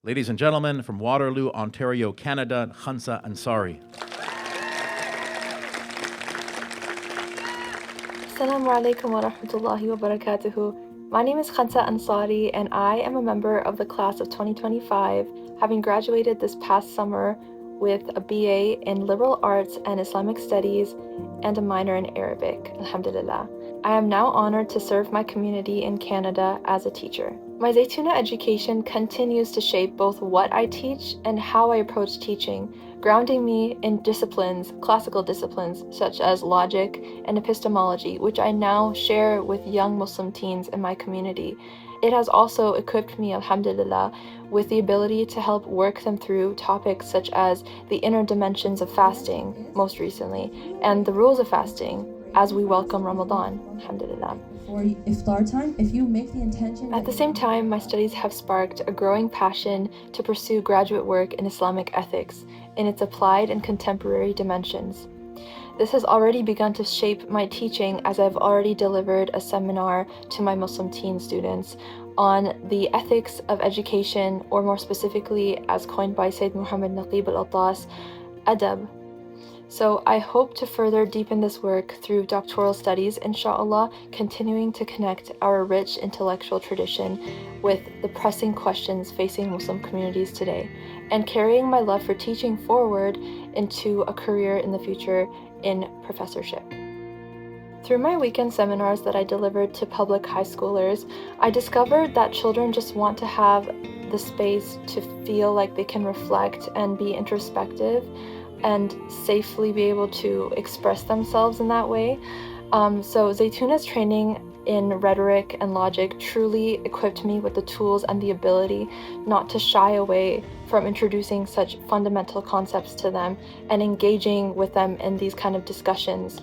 Ladies and gentlemen, from Waterloo, Ontario, Canada, Khunsa Ansari. Assalamu alaikum wa rahmatullahi wa barakatuhu. My name is Khunsa Ansari and I am a member of the class of 2025, having graduated this past summer with a BA in Liberal Arts and Islamic Studies and a minor in Arabic, alhamdulillah. I am now honored to serve my community in Canada as a teacher. My Zaytuna education continues to shape both what I teach and how I approach teaching, grounding me in classical disciplines such as logic and epistemology, which I now share with young Muslim teens in my community. It has also equipped me, alhamdulillah, with the ability to help work them through topics such as the inner dimensions of fasting, most recently, and the rules of fasting as we welcome Ramadan, alhamdulillah. For iftar time, if you make the intention... At the same time, my studies have sparked a growing passion to pursue graduate work in Islamic ethics in its applied and contemporary dimensions. This has already begun to shape my teaching, as I've already delivered a seminar to my Muslim teen students on the ethics of education, or more specifically, as coined by Sayyid Muhammad Naqib al-Attas, adab. So I hope to further deepen this work through doctoral studies, inshallah, continuing to connect our rich intellectual tradition with the pressing questions facing Muslim communities today, and carrying my love for teaching forward into a career in the future in professorship. Through my weekend seminars that I delivered to public high schoolers, I discovered that children just want to have the space to feel like they can reflect and be introspective and safely be able to express themselves in that way. So Zaytuna's training in rhetoric and logic truly equipped me with the tools and the ability not to shy away from introducing such fundamental concepts to them and engaging with them in these kind of discussions,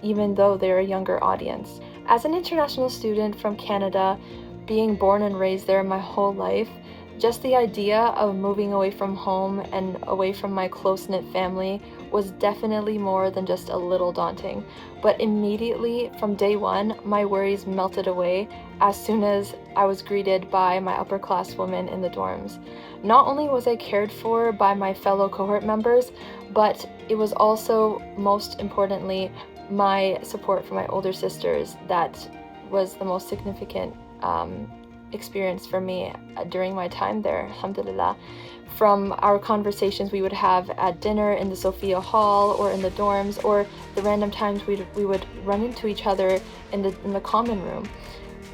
even though they're a younger audience. As an international student from Canada, being born and raised there my whole life, just the idea of moving away from home and away from my close-knit family was definitely more than just a little daunting. But immediately from day one, my worries melted away as soon as I was greeted by my upper-class women in the dorms. Not only was I cared for by my fellow cohort members, but it was also, most importantly, my support from my older sisters that was the most significant experience for me during my time there, alhamdulillah. From our conversations we would have at dinner in the Sophia Hall or in the dorms, or the random times we would run into each other in the common room.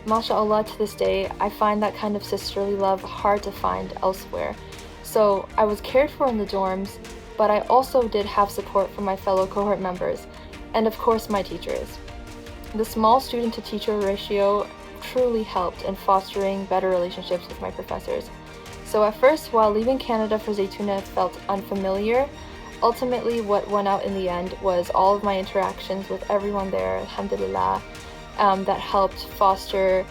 MashaAllah, to this day, I find that kind of sisterly love hard to find elsewhere. So I was cared for in the dorms, but I also did have support from my fellow cohort members, and of course my teachers. The small student-to-teacher ratio truly helped in fostering better relationships with my professors. So at first, while leaving Canada for Zaytuna felt unfamiliar, ultimately what won out in the end was all of my interactions with everyone there, alhamdulillah, that helped foster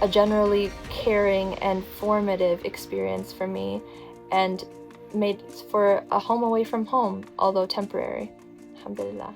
a generally caring and formative experience for me and made for a home away from home, although temporary, alhamdulillah.